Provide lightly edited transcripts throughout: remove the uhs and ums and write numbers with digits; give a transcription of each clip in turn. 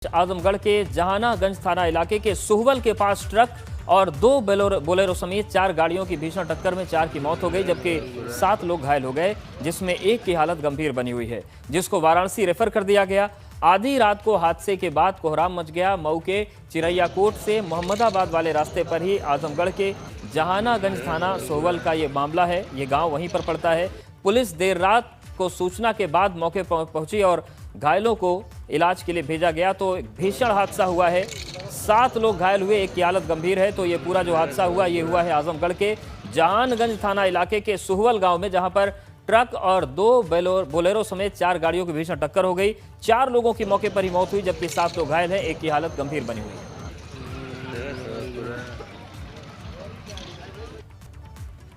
आजमगढ़ के जहानागंज थाना इलाके के सुहवल के पास ट्रक और दो बोलेरो समेत 4 गाड़ियों की भीषण टक्कर में 4 की मौत हो गई, जबकि 7 लोग घायल हो गए, जिसमें एक की हालत गंभीर बनी हुई है, जिसको वाराणसी रेफर कर दिया गया। आधी रात को हादसे के बाद कोहराम मच गया। मऊ के चिरैयाकोट से मोहम्मदाबाद वाले रास्ते पर ही आजमगढ़ के जहानागंज थाना सुहवल का ये मामला है। ये गाँव वहीं पर पड़ता है। पुलिस देर रात को सूचना के बाद मौके पर पहुंची और घायलों को इलाज के लिए भेजा गया। तो एक भीषण हादसा हुआ है, 7 लोग घायल हुए, एक की हालत गंभीर है। तो ये पूरा जो हादसा हुआ ये हुआ है आजमगढ़ के जहानगंज थाना इलाके के सुहवल गांव में, जहां पर ट्रक और 2 बोलेरो समेत 4 गाड़ियों की भीषण टक्कर हो गई। 4 लोगों की मौके पर ही मौत हुई, जबकि 7 लोग घायल हैं, एक की हालत गंभीर बनी हुई है।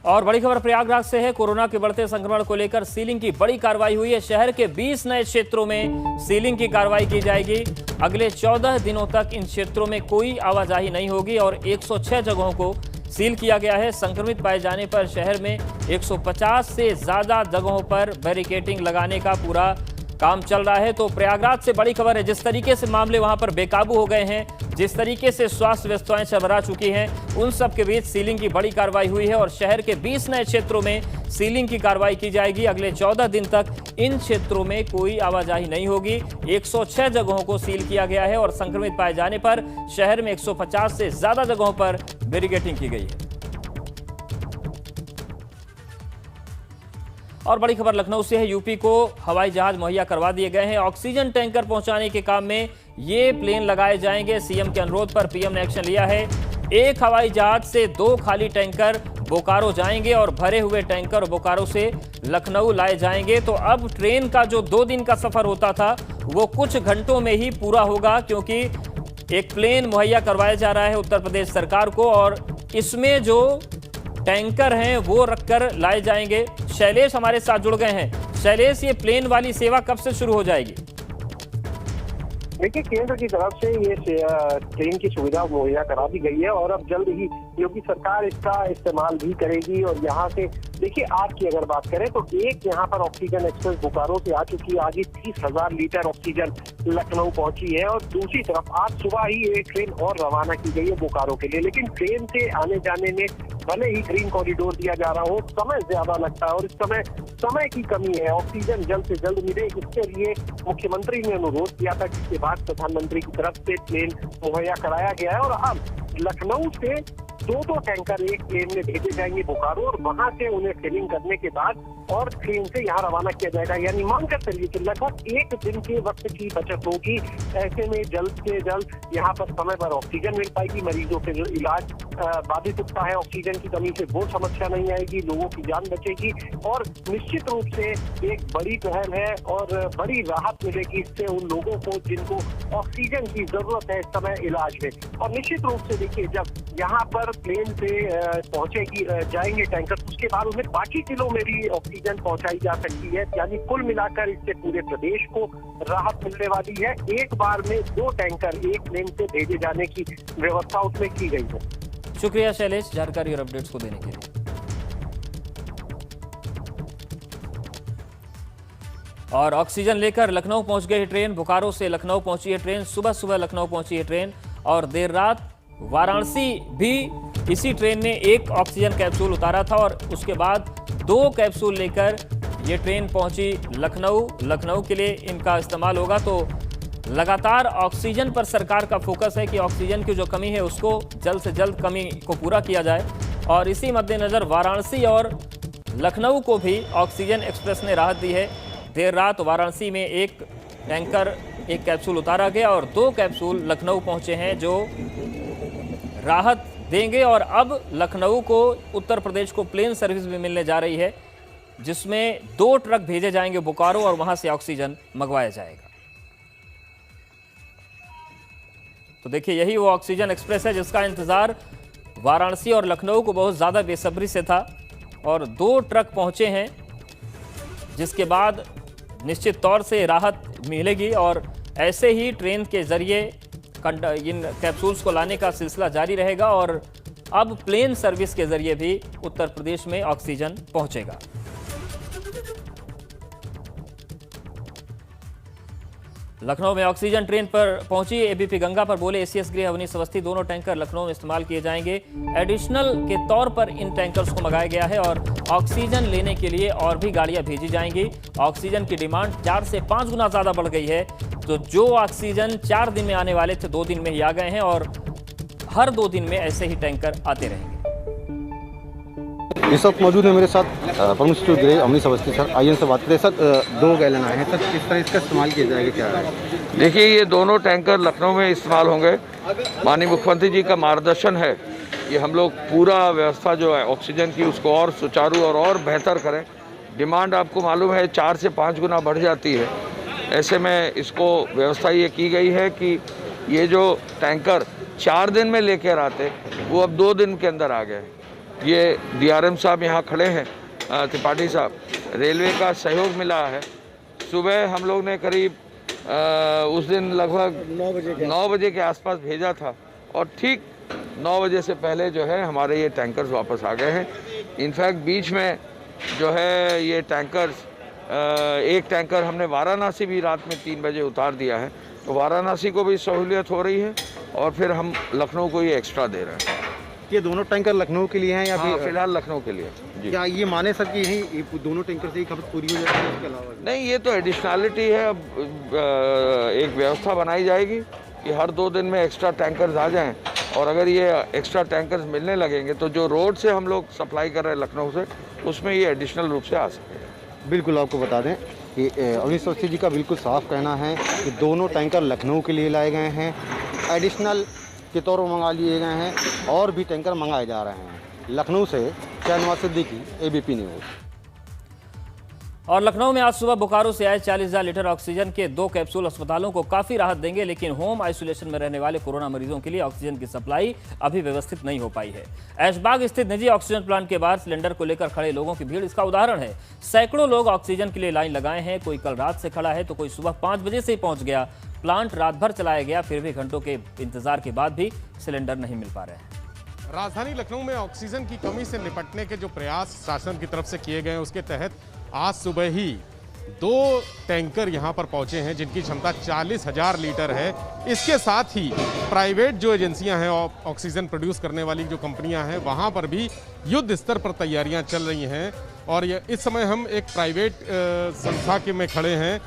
और बड़ी खबर प्रयागराज से है। कोरोना के बढ़ते संक्रमण को लेकर सीलिंग की बड़ी कार्रवाई हुई है। शहर के 20 नए क्षेत्रों में सीलिंग की कार्रवाई की जाएगी। अगले 14 दिनों तक इन क्षेत्रों में कोई आवाजाही नहीं होगी और 106 जगहों को सील किया गया है। संक्रमित पाए जाने पर शहर में 150 से ज्यादा जगहों पर बैरिकेडिंग लगाने का पूरा काम चल रहा है। तो प्रयागराज से बड़ी खबर है। जिस तरीके से मामले वहां पर बेकाबू हो गए हैं, जिस तरीके से स्वास्थ्य व्यवस्थाएं चरमरा चुकी हैं, उन सब के बीच सीलिंग की बड़ी कार्रवाई हुई है और शहर के 20 नए क्षेत्रों में सीलिंग की कार्रवाई की जाएगी। अगले 14 दिन तक इन क्षेत्रों में कोई आवाजाही नहीं होगी। 106 जगहों को सील किया गया है और संक्रमित पाए जाने पर शहर में 150 से ज्यादा जगहों पर बैरिकेडिंग की गई है। और बड़ी खबर लखनऊ से है। यूपी को हवाई जहाज मुहैया करवा दिए गए हैं। ऑक्सीजन टैंकर पहुंचाने के काम में ये प्लेन लगाए जाएंगे। सीएम के अनुरोध पर पीएम ने एक्शन लिया है। एक हवाई जहाज से 2 खाली टैंकर बोकारो जाएंगे और भरे हुए टैंकर बोकारो से लखनऊ लाए जाएंगे। तो अब ट्रेन का जो 2 दिन का सफर होता था वो कुछ घंटों में ही पूरा होगा, क्योंकि एक प्लेन मुहैया करवाया जा रहा है उत्तर प्रदेश सरकार को और इसमें जो टैंकर हैं वो रखकर लाए जाएंगे। शैलेश हमारे साथ जुड़ गए हैं। शैलेश, ये प्लेन वाली सेवा कब से शुरू हो जाएगी? देखिए, केंद्र की तरफ से ये ट्रेन की सुविधा मुहैया करा दी गई है और अब जल्द ही योगी सरकार इसका इस्तेमाल भी करेगी। और यहाँ से देखिए, आज की अगर बात करें तो एक यहाँ पर ऑक्सीजन एक्सप्रेस बोकारो से आ चुकी है। आज ही 30,000 लीटर ऑक्सीजन लखनऊ पहुंची है और दूसरी तरफ आज सुबह ही एक ट्रेन और रवाना की गई है बोकारो के लिए। लेकिन ट्रेन से आने जाने में भले ही ग्रीन कॉरिडोर दिया जा रहा हो, समय ज्यादा लगता है और इस समय की कमी है। ऑक्सीजन जल्द से जल्द मिले, इसके लिए मुख्यमंत्री ने अनुरोध किया था, जिसके बाद प्रधानमंत्री की तरफ से प्लेन मुहैया कराया गया है। और अब लखनऊ से 2 टैंकर एक प्लेन में भेजे जाएंगे बोकारो और वहां से उन्हें फिलिंग करने के बाद और ट्रेन से यहाँ रवाना किया जाएगा। यानी मान कर चलिए कि लगभग 1 दिन के वक्त की बचत होगी। ऐसे में जल्द से जल्द यहाँ पर समय पर ऑक्सीजन मिल पाएगी। मरीजों के जो इलाज बाधित होता है ऑक्सीजन की कमी से, वो समस्या नहीं आएगी, लोगों की जान बचेगी और निश्चित रूप से एक बड़ी पहल है और बड़ी राहत मिलेगी इससे उन लोगों को जिनको ऑक्सीजन की जरूरत है इस समय इलाज में। और निश्चित रूप से देखिए, जब यहाँ पर प्लेन से पहुंचेगी जाएंगे टैंकर, उसके बाद उन्हें बाकी जिलों में भी ऑक्सीजन पहुंचाई जा सकती है। यानी कुल मिलाकर इससे पूरे प्रदेश को राहत मिलने वाली है। एक बार में 2 टैंकर एक प्लेन से भेजे जाने की व्यवस्था उसमें की गई है। शुक्रिया शैलेश, जानकारी और अपडेट्स को देने के लिए। और ऑक्सीजन लेकर लखनऊ पहुंच गई ट्रेन। बोकारो से लखनऊ पहुंची है ट्रेन, सुबह सुबह लखनऊ पहुंची है ट्रेन और देर रात वाराणसी भी इसी ट्रेन ने एक ऑक्सीजन कैप्सूल उतारा था और उसके बाद 2 कैप्सूल लेकर ये ट्रेन पहुंची लखनऊ। लखनऊ के लिए इनका इस्तेमाल होगा। तो लगातार ऑक्सीजन पर सरकार का फोकस है कि ऑक्सीजन की जो कमी है उसको जल्द से जल्द कमी को पूरा किया जाए। और इसी मद्देनजर वाराणसी और लखनऊ को भी ऑक्सीजन एक्सप्रेस ने राहत दी है। देर रात वाराणसी में एक टैंकर एक कैप्सूल उतारा गया और 2 कैप्सूल लखनऊ पहुंचे हैं जो राहत देंगे। और अब लखनऊ को उत्तर प्रदेश को प्लेन सर्विस भी मिलने जा रही है, जिसमें 2 ट्रक भेजे जाएंगे बोकारो और वहां से ऑक्सीजन मंगवाया जाएगा। तो देखिए, यही वो ऑक्सीजन एक्सप्रेस है जिसका इंतजार वाराणसी और लखनऊ को बहुत ज्यादा बेसब्री से था और 2 ट्रक पहुंचे हैं, जिसके बाद निश्चित तौर से राहत मिलेगी। और ऐसे ही ट्रेन के जरिए इन कैप्सूल्स को लाने का सिलसिला जारी रहेगा और अब प्लेन सर्विस के जरिए भी उत्तर प्रदेश में ऑक्सीजन पहुंचेगा। लखनऊ में ऑक्सीजन ट्रेन पर पहुंची एबीपी गंगा पर बोले एसीएस गृह अवनीश अवस्थी, दोनों टैंकर लखनऊ में इस्तेमाल किए जाएंगे। एडिशनल के तौर पर इन टैंकर्स को मंगाया गया है और ऑक्सीजन लेने के लिए और भी गाड़ियां भेजी जाएंगी। ऑक्सीजन की डिमांड 4 से 5 गुना ज्यादा बढ़ गई है, तो जो ऑक्सीजन 4 दिन में आने वाले थे 2 दिन में ही आ गए हैं और हर 2 दिन में ऐसे ही टैंकर आते रहेंगे। इस वक्त मौजूद है मेरे साथ प्रमुख सचिव गृह अवनीश अवस्थी। सर आइए से बात करें। सर 2 गैलन आए हैं, सर किस तरह इसका इस्तेमाल किया जाएगा, क्या है? देखिए, ये दोनों टैंकर लखनऊ में इस्तेमाल होंगे। माननीय मुख्यमंत्री जी का मार्गदर्शन है कि हम लोग पूरा व्यवस्था जो है ऑक्सीजन की उसको और सुचारू और बेहतर करें। डिमांड आपको मालूम है 4 से 5 गुना बढ़ जाती है। ऐसे में इसको व्यवस्था ये की गई है कि ये जो टैंकर 4 दिन में लेकर आते वो अब 2 दिन के अंदर आ गए। ये डीआरएम साहब यहाँ खड़े हैं, त्रिपाठी साहब, रेलवे का सहयोग मिला है। सुबह हम लोग ने करीब उस दिन लगभग 9 बजे के आसपास भेजा था और ठीक 9 बजे से पहले जो है हमारे ये टैंकर्स वापस आ गए हैं। इनफैक्ट बीच में जो है ये टैंकर्स, एक टैंकर हमने वाराणसी भी रात में 3 बजे उतार दिया है, तो वाराणसी को भी सहूलियत हो रही है और फिर हम लखनऊ को ये एक्स्ट्रा दे रहे हैं। ये दोनों टैंकर लखनऊ के लिए हैं या हाँ, फिलहाल लखनऊ के लिए जी। क्या ये माने सर कि यही दोनों टैंकर से ही खपत पूरी हो जाती है, इसके अलावा? नहीं, ये तो एडिशनलिटी है। अब एक व्यवस्था बनाई जाएगी कि हर 2 दिन में एक्स्ट्रा टैंकर्स आ जाएं और अगर ये एक्स्ट्रा टैंकर्स मिलने लगेंगे तो जो रोड से हम लोग सप्लाई कर रहे हैं लखनऊ से, उसमें ये एडिशनल रूप से आ सकेगा। बिल्कुल, आपको बता दें कि अवनीश अवस्थी जी का बिल्कुल साफ कहना है कि दोनों टैंकर लखनऊ के लिए लाए गए हैं, एडिशनल के तौर पर मंगा लिए गए हैं और भी टैंकर मंगाए जा रहे हैं। लखनऊ से शहनवाज सिद्दीकी, एबीपी न्यूज़। और लखनऊ में आज सुबह बोकारो से आए 40,000 लीटर ऑक्सीजन के 2 कैप्सूल अस्पतालों को काफी राहत देंगे, लेकिन होम आइसोलेशन में रहने वाले कोरोना मरीजों के लिए ऑक्सीजन की सप्लाई अभी व्यवस्थित नहीं हो पाई है। ऐशबाग स्थित निजी ऑक्सीजन प्लांट के बाहर सिलेंडर को लेकर खड़े लोगों की भीड़ इसका उदाहरण है। सैकड़ों लोग ऑक्सीजन के लिए लाइन लगाए हैं, कोई कल रात से खड़ा है तो कोई सुबह 5 बजे से ही पहुंच गया। प्लांट रात भर चलाया गया, फिर भी घंटों के इंतजार के बाद भी सिलेंडर नहीं मिल पा रहे हैं। राजधानी लखनऊ में ऑक्सीजन की कमी से निपटने के जो प्रयास शासन की तरफ से किए गए हैं, उसके तहत आज सुबह ही 2 टैंकर यहां पर पहुंचे हैं जिनकी क्षमता 40,000 लीटर है। इसके साथ ही प्राइवेट जो एजेंसियां हैं, ऑक्सीजन प्रोड्यूस करने वाली जो कंपनियां हैं, वहां पर भी युद्ध स्तर पर तैयारियां चल रही हैं। और इस समय हम एक प्राइवेट संस्था के में खड़े हैं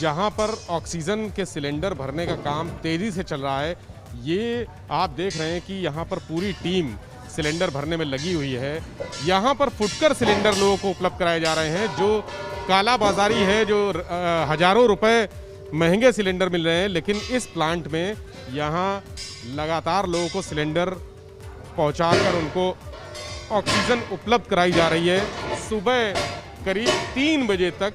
जहां पर ऑक्सीजन के सिलेंडर भरने का काम तेज़ी से चल रहा है। ये आप देख रहे हैं कि यहाँ पर पूरी टीम सिलेंडर भरने में लगी हुई है। यहाँ पर फुटकर सिलेंडर लोगों को उपलब्ध कराए जा रहे हैं। जो काला बाजारी है, जो हज़ारों रुपए महंगे सिलेंडर मिल रहे हैं, लेकिन इस प्लांट में यहाँ लगातार लोगों को सिलेंडर पहुँचाकर उनको ऑक्सीजन उपलब्ध कराई जा रही है। सुबह करीब 3 बजे तक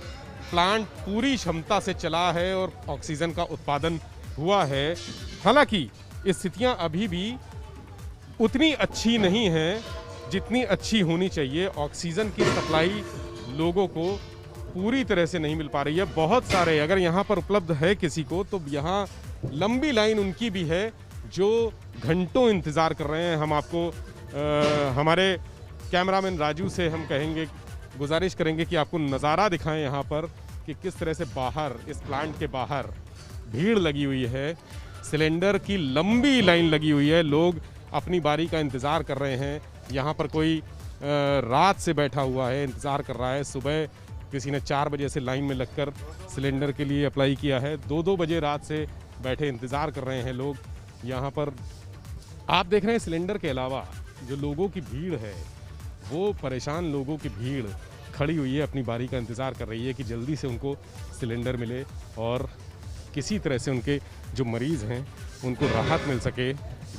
प्लांट पूरी क्षमता से चला है और ऑक्सीजन का उत्पादन हुआ है। हालांकि स्थितियां अभी भी उतनी अच्छी नहीं हैं जितनी अच्छी होनी चाहिए। ऑक्सीजन की सप्लाई लोगों को पूरी तरह से नहीं मिल पा रही है। बहुत सारे, अगर यहाँ पर उपलब्ध है किसी को, तो यहाँ लंबी लाइन उनकी भी है जो घंटों इंतज़ार कर रहे हैं। हम आपको हमारे कैमरामैन राजू से हम कहेंगे, गुजारिश करेंगे कि आपको नज़ारा दिखाएं यहाँ पर कि किस तरह से बाहर, इस प्लांट के बाहर भीड़ लगी हुई है। सिलेंडर की लंबी लाइन लगी हुई है, लोग अपनी बारी का इंतज़ार कर रहे हैं। यहाँ पर कोई रात से बैठा हुआ है, इंतज़ार कर रहा है। सुबह किसी ने 4 बजे से लाइन में लगकर सिलेंडर के लिए अप्लाई किया है। 2-2 बजे रात से बैठे इंतज़ार कर रहे हैं लोग। यहाँ पर आप देख रहे हैं सिलेंडर के अलावा जो लोगों की भीड़ है, वो परेशान लोगों की भीड़ खड़ी हुई है, अपनी बारी का इंतज़ार कर रही है कि जल्दी से उनको सिलेंडर मिले और किसी तरह से उनके जो मरीज़ हैं उनको राहत मिल सके।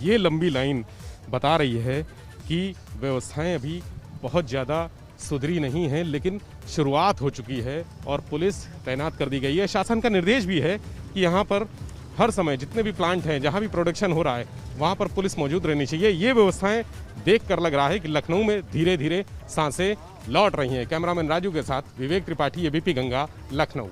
ये लंबी लाइन बता रही है कि व्यवस्थाएं अभी बहुत ज़्यादा सुधरी नहीं हैं, लेकिन शुरुआत हो चुकी है और पुलिस तैनात कर दी गई है। शासन का निर्देश भी है कि यहाँ पर हर समय जितने भी प्लांट हैं, जहाँ भी प्रोडक्शन हो रहा है, वहाँ पर पुलिस मौजूद रहनी चाहिए। ये व्यवस्थाएं देखकर लग रहा है कि लखनऊ में धीरे धीरे सांसें लौट रही हैं। कैमरामैन राजू के साथ विवेक त्रिपाठी, एबीपी गंगा, लखनऊ।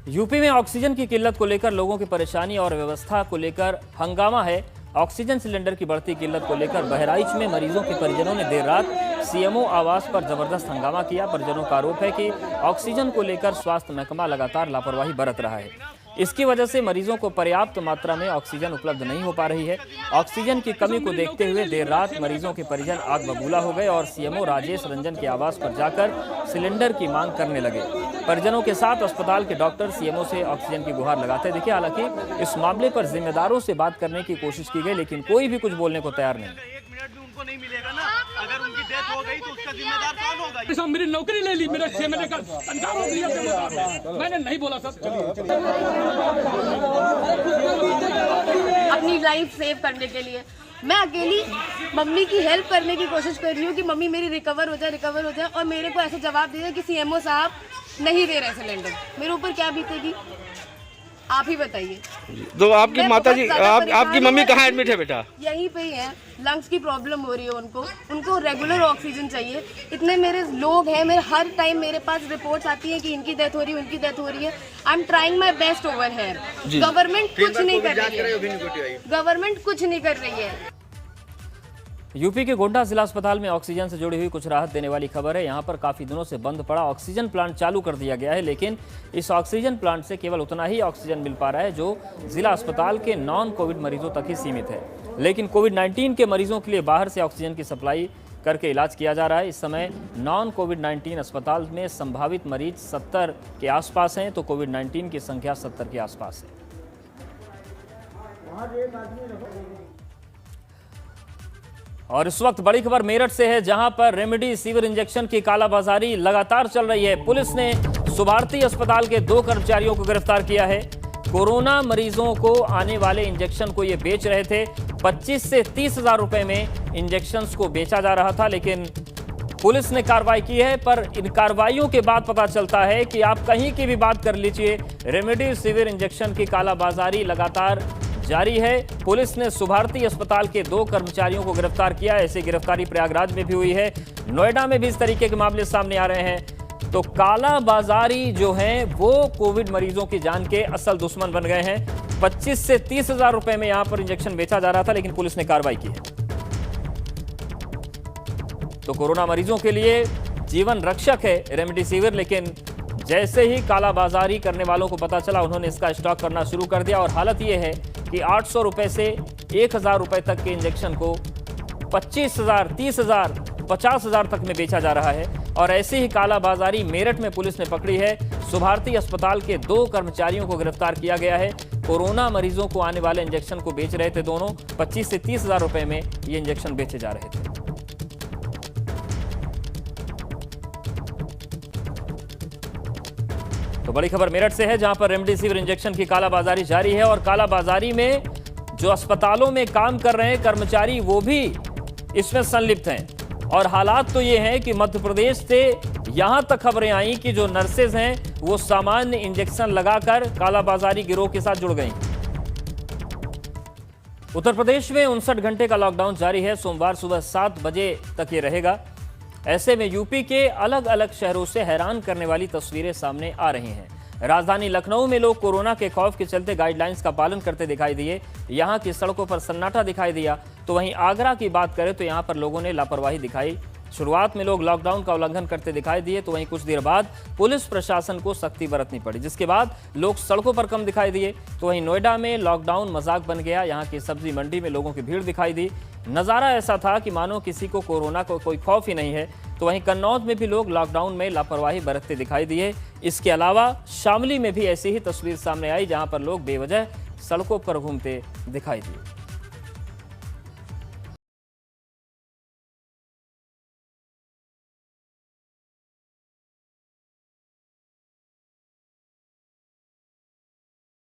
यूपी में ऑक्सीजन की किल्लत को लेकर लोगों की परेशानी और व्यवस्था को लेकर हंगामा है। ऑक्सीजन सिलेंडर की बढ़ती किल्लत को लेकर बहराइच में मरीजों के परिजनों ने देर रात सीएमओ आवास पर जबरदस्त हंगामा किया। परिजनों का आरोप है कि ऑक्सीजन को लेकर स्वास्थ्य महकमा लगातार लापरवाही बरत रहा है। इसकी वजह से मरीजों को पर्याप्त मात्रा में ऑक्सीजन उपलब्ध नहीं हो पा रही है। ऑक्सीजन की कमी को देखते हुए देर रात मरीजों के परिजन आग बबूला हो गए और सीएमओ राजेश रंजन के आवास पर जाकर सिलेंडर की मांग करने लगे। परिजनों के साथ अस्पताल के डॉक्टर सीएमओ से ऑक्सीजन की गुहार लगाते दिखे। हालांकि इस मामले पर जिम्मेदारों से बात करने की कोशिश की गई, लेकिन कोई भी कुछ बोलने को तैयार नहीं। 1 मिनट भी उनको नहीं मिलेगा ना। अगर उनकी डेथ हो गई तो उसका जिम्मेदार कौन होगा? सर मेरी नौकरी ले ली, मेरा 6 महीने का तनख्वाह रोक लिया। मैंने नहीं बोला सर। अपनी लाइफ सेव करने के लिए मैं अकेली मम्मी की हेल्प करने की कोशिश कर रही हूँ कि मम्मी मेरी रिकवर हो जाए और मेरे को ऐसे जवाब दे दे कि सीएमओ साहब नहीं दे रहे सिलेंडर। मेरे ऊपर क्या बीतेगी आप ही बताइए। तो आपकी माता जी, आपकी मम्मी कहाँ एडमिट है बेटा? यहीं पे ही है, लंग्स की प्रॉब्लम हो रही है उनको रेगुलर ऑक्सीजन चाहिए। इतने मेरे लोग हैं, मेरे हर टाइम मेरे पास रिपोर्ट्स आती हैं कि इनकी डेथ हो रही है। I am trying my best over है। गवर्नमेंट कुछ नहीं कर रही है। यूपी के गोंडा जिला अस्पताल में ऑक्सीजन से जुड़ी हुई कुछ राहत देने वाली खबर है। यहां पर काफी दिनों से बंद पड़ा ऑक्सीजन प्लांट चालू कर दिया गया है, लेकिन इस ऑक्सीजन प्लांट से केवल उतना ही ऑक्सीजन मिल पा रहा है जो जिला अस्पताल के नॉन कोविड मरीजों तक ही सीमित है। लेकिन कोविड-19 के मरीजों के लिए बाहर से ऑक्सीजन की सप्लाई करके इलाज किया जा रहा है। इस समय नॉन कोविड-19 अस्पताल में संभावित मरीज 70 के आसपास हैं, तो कोविड-19 की संख्या 70 के आसपास है। और इस वक्त बड़ी खबर मेरठ से है, जहां पर रेमडेसिविर इंजेक्शन की कालाबाजारी लगातार चल रही है। पुलिस ने सुभारती अस्पताल के 2 कर्मचारियों को गिरफ्तार किया है। कोरोना मरीजों को आने वाले इंजेक्शन को ये बेच रहे थे। 25 से 30 हजार रुपए में इंजेक्शन को बेचा जा रहा था, लेकिन पुलिस ने कार्रवाई की है। पर इन कार्रवाइयों के बाद पता चलता है कि आप कहीं की भी बात कर लीजिए, रेमडेसिविर इंजेक्शन की कालाबाजारी लगातार जारी है। पुलिस ने सुभारती अस्पताल के 2 कर्मचारियों को गिरफ्तार किया। ऐसी गिरफ्तारी प्रयागराज में भी हुई है, नोएडा में भी इस तरीके के मामले सामने आ रहे हैं। तो कालाबाजारी जो है वो कोविड मरीजों की जान के असल दुश्मन बन गए हैं। 25 से 30 हजार रुपए में यहां पर इंजेक्शन बेचा जा रहा था, लेकिन पुलिस ने कार्रवाई की है। तो कोरोना मरीजों के लिए जीवन रक्षक है रेमडेसिविर, लेकिन जैसे ही कालाबाजारी करने वालों को पता चला, उन्होंने इसका स्टॉक करना शुरू कर दिया। और हालत यह है कि 800 रुपए से 1000 रुपए तक के इंजेक्शन को 25,000, 30,000, 50,000 तक में बेचा जा रहा है। और ऐसी ही कालाबाजारी मेरठ में पुलिस ने पकड़ी है। सुभारती अस्पताल के 2 कर्मचारियों को गिरफ्तार किया गया है। कोरोना मरीजों को आने वाले इंजेक्शन को बेच रहे थे दोनों। 25 से 30,000 रुपए में ये इंजेक्शन बेचे जा रहे थे। तो बड़ी खबर मेरठ से है, जहां पर रेमडेसिविर इंजेक्शन की कालाबाजारी जारी है। और कालाबाजारी में जो अस्पतालों में काम कर रहे हैं कर्मचारी, वो भी इसमें संलिप्त हैं। और हालात तो ये हैं कि मध्य प्रदेश से यहां तक खबरें आई कि जो नर्सेज हैं वो सामान्य इंजेक्शन लगाकर कालाबाजारी गिरोह के साथ जुड़ गई। उत्तर प्रदेश में 59 घंटे का लॉकडाउन जारी है। सोमवार सुबह 7 बजे तक ये रहेगा। ऐसे में यूपी के अलग अलग शहरों से हैरान करने वाली तस्वीरें सामने आ रही हैं। राजधानी लखनऊ में लोग कोरोना के खौफ के चलते गाइडलाइंस का पालन करते दिखाई दिए। यहां की सड़कों पर सन्नाटा दिखाई दिया। तो वहीं आगरा की बात करें तो यहां पर लोगों ने लापरवाही दिखाई। शुरुआत में लोग लॉकडाउन का उल्लंघन करते दिखाई दिए, तो वहीं कुछ देर बाद पुलिस प्रशासन को सख्ती बरतनी पड़ी, जिसके बाद लोग सड़कों पर कम दिखाई दिए। तो वहीं नोएडा में लॉकडाउन मजाक बन गया। यहाँ की सब्जी मंडी में लोगों की भीड़ दिखाई दी। नज़ारा ऐसा था कि मानो किसी को कोरोना को कोई खौफ ही नहीं है। तो वहीं कन्नौज में भी लोग लॉकडाउन में लापरवाही बरतते दिखाई दिए। इसके अलावा शामली में भी ऐसी ही तस्वीर सामने आई, जहां पर लोग बेवजह सड़कों पर घूमते दिखाई दिए।